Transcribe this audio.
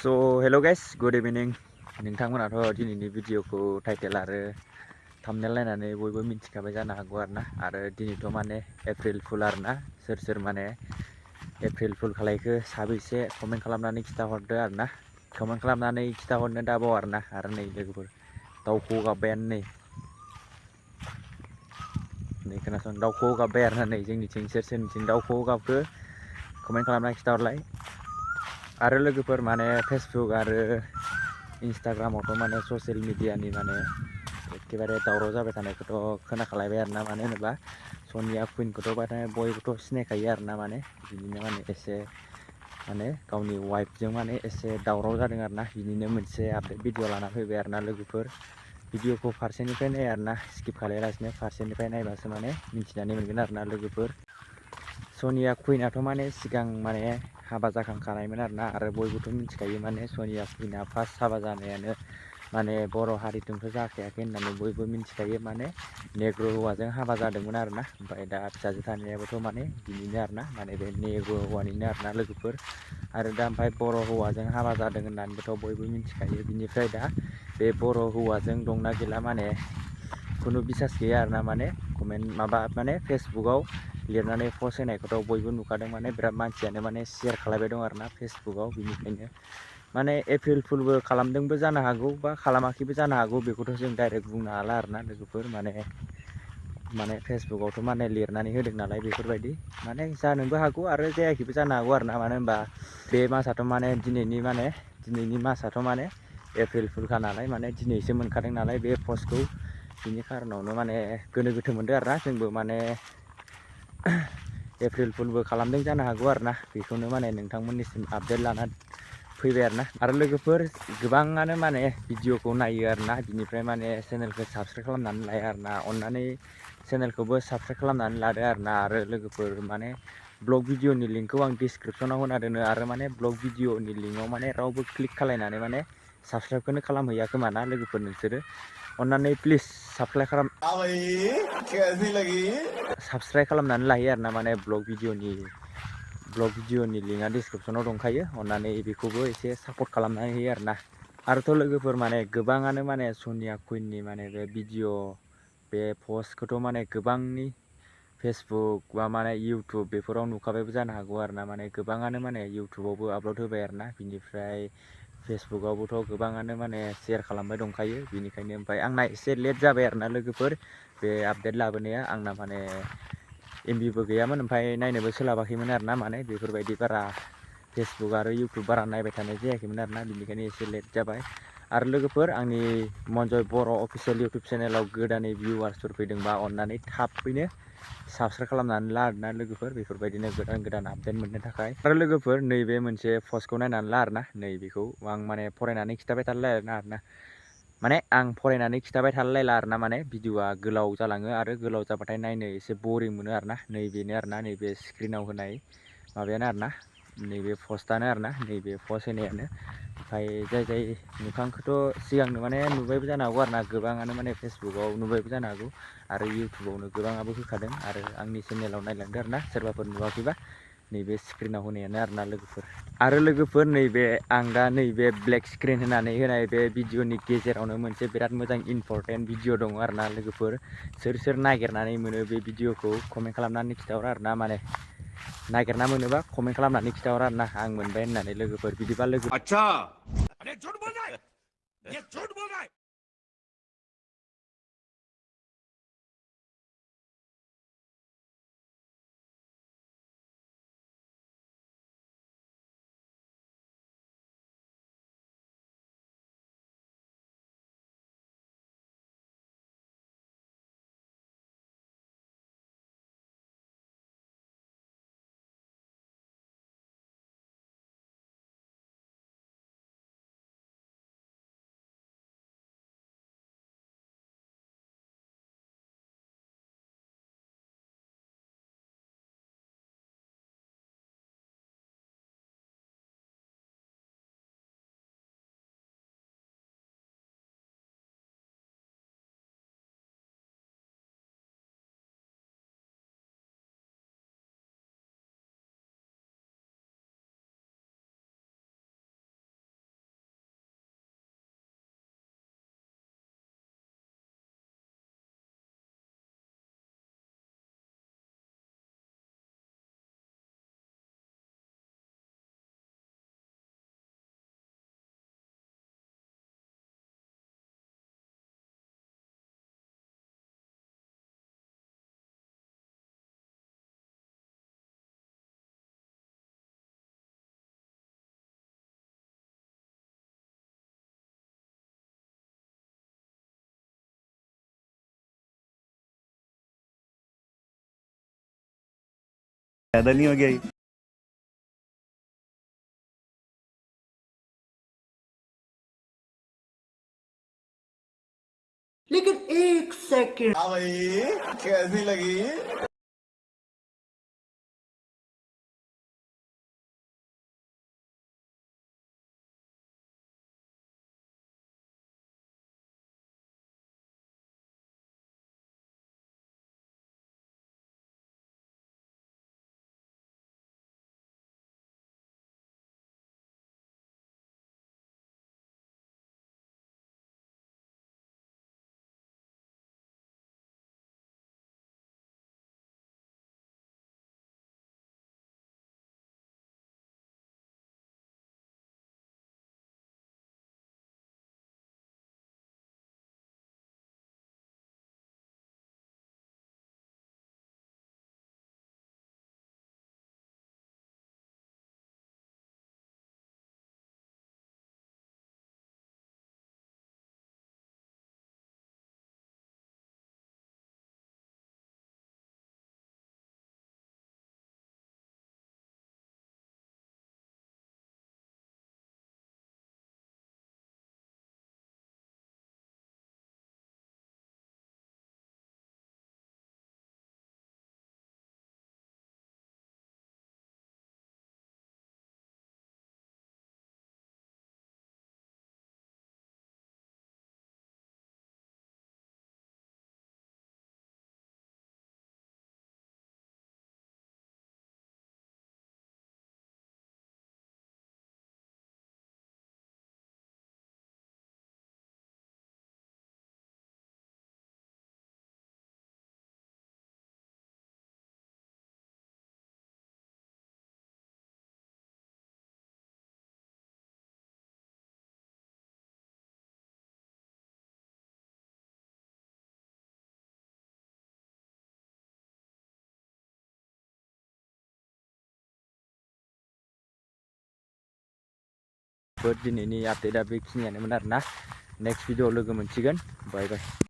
So hello guys good इभिनिं नोंथांमोनाथ' दिनैनि भिडिअखौ title आरो थाम्बनेल नायनानै बयबो मिथिखाबाय जानो हागौ आरो दिनैथ' माने एप्रिल फुल आरोना सोर माने एप्रिल फुल खालायखो साबैसे कमेन्ट खालामनानै खिथाहरदो आरोना कमेन्ट खालामनानै खिथाहरनो दाबाव आरो नै लोगोफोर दाउखौ गाबबायानो नै खोनासं दाउखौ गाबबाय आरोना नै जोंनिथिं सोरनिथिं दाउखौ गाबखो कमेन्ट खालामना खिथाहरलाय। आरो लोगोफोर माने फेसबुक आरो इन्सटाग्रामावथ' माने ससियेल मिडियानि माने एखेबारे दावराव जाबाय थानायखौथ' खोनाखालायबाय आरोना मानो होनोबा सनिया कुइनखौथ' बयबोथ' सिनायखायो आरोना माने बिदिनो माने एसे माने गावनि वाइफजों माने एसे दावराव जादों आरोना बिदिनो मोनसे आपडेट भिडिअ लाना फैबाय आरोना लोगोफोर भिडिअखौ फारसेनिफ्राय नाय आरोना स्किप खालायालासिनो फारसेनिफ्राय नायबासो माने मिथिनानै मोनगोन आरोना लोगोफोर। सनिया कुइनाथ' माने सिगां माने हाबा जाखांखानायमोन आरो बयबोथ' मिथिखायो माने सनिया कुइना फार्स्ट हाबा जानायानो माने बर' हारिजोंथ' जाखायाखै होननानै बयबो मिथिखायो माने नेग्र' हौवाजों हाबा जादोंमोन आरोना ओमफ्राय दा फिसाजो थानायाबोथ' माने बिनिनो आरोना माने बे नेग्र' हौवानिनो आरोना लोगोफोर। आरो दा ओमफ्राय बर' हौवाजों हाबा जादों होननानैबोथ' बयबो मिथिखायो बिनिफ्राय दा बे बर' हौवाजों दंना गैला माने खुनु बिसास गैया आरोना माने कमेन्ट माने फेसबुकाव लिरनानै पस्ट होनायखौथ' बयबो नुखादों माने बिराद मानसियानो माने शेयार खालायबाय दं आरोना फेसबुकाव बिनिखायनो माने एप्रिल फुलबो खालामदोंबो जानो हागौ बा खालामाखैबो जानो हागौ बेखौथ' जों डाइरेक्ट बुंनो हाला आरोना लोगोफोर माने फेसबुकावथ' माने लिरनानै होदों नालाय बेफोरबायदि माने जानोबो हागौ आरो जायाखैबो जानो हागौ आरोना मानो होनबा बे मासाथ' माने दिनैनि मासाथ' माने एप्रिल फुलखा नालाय माने दिनैसो मोनखादों नालाय बे पस्टखौ बिनि खारनावनो माने गोनो गोथो मोनदों आरोना जोंबो माने एप्रिल फुलबो खालामदों जानो हागौ आरोना बेखौनो माने नोंथांमोननिसिम आपडेट लाना फैबाय आरो लोगोफोर गोबाङानो माने भिडिअखौ नायो आरोना बिनिफ्राय माने चेनेलखौ साबस्क्राइब खालामनानै लाया आरोना अननानै चेनेलखौबो साबस्क्राइब खालामनानै लादो आरोना आरो लोगोफोर माने ब्लग भिडिअनि लिंकखौ आं डिसक्रिपसनाव होना दोनो आरो माने ब्लग भिडिअनि लिंकआव माने रावबो क्लिक खालायनानै माने साबस्क्राइबखौनो खालामहैया खोमा ना लोगोफोर नोंसोरो अननानै प्लिज साबस्क्राइब खालामनानै लायो आरोना माने ब्लग भिडिअनि लिंकआ डिसक्रिपसनाव दंखायो अननानै बेखौबो एसे सापर्ट खालामनानै होयो आरोना। आरोथ' लोगोफोर माने गोबाङानो माने सनिया कुइननि माने बे भिडिअ बे पस्टखौथ' माने गोबांनि फेसबुक बा माने इउटुब बेफोराव नुखाबायबो जानो हागौ आरोना माने गोबाङानो माने इउटुबावबो आपल'ड होबाय आरोना बिनिफ्राय फेसबुकआवबोथ' गोबाङानो माने शेयार खालामबाय दंखायो बिनिखायनो ओमफ्राय आंना एसे लेट जाबाय आरोना लोगोफोर बे आपडेट लाबोनाया आंना माने एमबिबो गैयामोन ओमफ्राय नायनोबो सोलाबाखैमोन आरोना माने बेफोरबायदि बारा फेसबुक आरो इउटुब बारा नायबाय थानाय जायाखैमोन आरोना बिनिखायनो एसे लेट जाबाय। आरो लोगोफोर आंनि मनजय बर' अफिसियेल इउटुब चेनेलाव गोदानै भिउवार्सफोर फैदोंबा अननानै थाबैनो साबस्क्राइब खालामनानै ला आरोना लोगोफोर बेफोरबायदिनो गोदान आपडेट मोननो थाखाय। आरो लोगोफोर नैबे मोनसे पस्टखौ नायनानै ला आरोना नैबेखौ आं माने फरायनानै खिथाबाय थालायला आरोना माने आं फरायनानै खिथाबाय थालायला आरोना माने भिडिअआ गोलाव जालाङो आरो गोलाव जाबाथाय नायनो एसे बरिं मोनो आरोना नैबेनो आरोना नैबे स्क्रिनाव होनाय माबायानो आरोना नैबे पस्टआनो आरोना नैबे पस्ट होनायानो ओमफ्राय जाय मोखांखौथ' सिगांनो माने नुबायबो जानो हागौ आरोना गोबाङानो माने फेसबुकाव नुबायबो जानो हागौ आरो इउटुबावनो गोबाङाबो होखादों आरो आंनि चेनेलाव नायलांदो आरोना सोरबाफोर नुवाखैबा नैबे स्क्रिनाव होनायानो आरोना लोगोफोर नैबे आं दा नैबे ब्लेक स्क्रिन होनानै होनाय बे भिडिअनि गेजेरावनो मोनसे बिराद मोजां इम्परटेन्ट भिडिअ दङ आरोना लोगोफोर सोर नागिरनानै मोनो बे भिडिअखौ कमेन्ट खालामनानै खिथाहर आरोना माने नागिरना मोनोबा कमेन्ट खालामनानै खिथाहर आरोना आं मोनबाय होननानै लोगोफोर बिदिबा लोगो ज़्यादा नहीं हो गया ये? लेकिन एक सेकंड। हाँ भाई, कैसी लगी? दिनैनि आपडेटआ बेखिनियानोमोन आरोना नेक्स्ट भिडिअ लोगो मोनसिगोन बाय बाय।